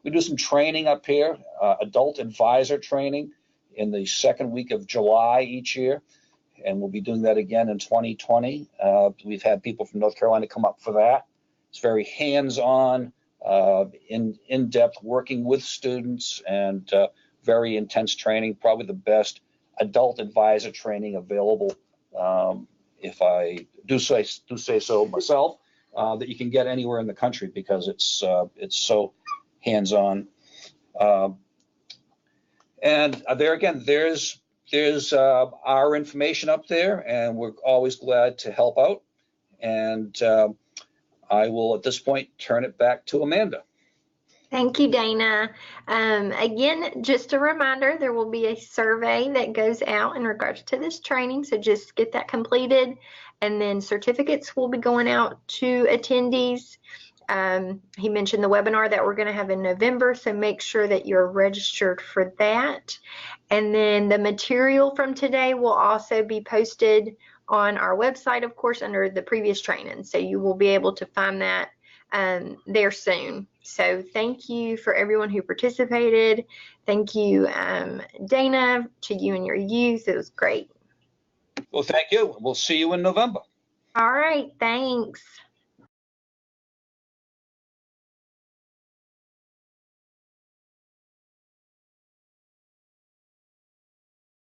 we do some training up here, adult advisor training in the second week of July each year. And we'll be doing that again in 2020. We've had people from North Carolina come up for that. It's very hands-on, in-depth working with students, and very intense training, probably the best adult advisor training available, if I do say so myself, that you can get anywhere in the country, because it's so hands-on. And there again, there's our information up there, and we're always glad to help out. And I will, at this point, turn it back to Amanda. Thank you, Dana. Again, just a reminder, there will be a survey that goes out in regards to this training, so just get that completed. And then certificates will be going out to attendees. He mentioned the webinar that we're going to have in November, so make sure that you're registered for that. And then the material from today will also be posted on our website, of course, under the previous training. So you will be able to find that there soon. So thank you for everyone who participated. Thank you, Dana, to you and your youth. It was great. Well, thank you. We'll see you in November. All right. Thanks.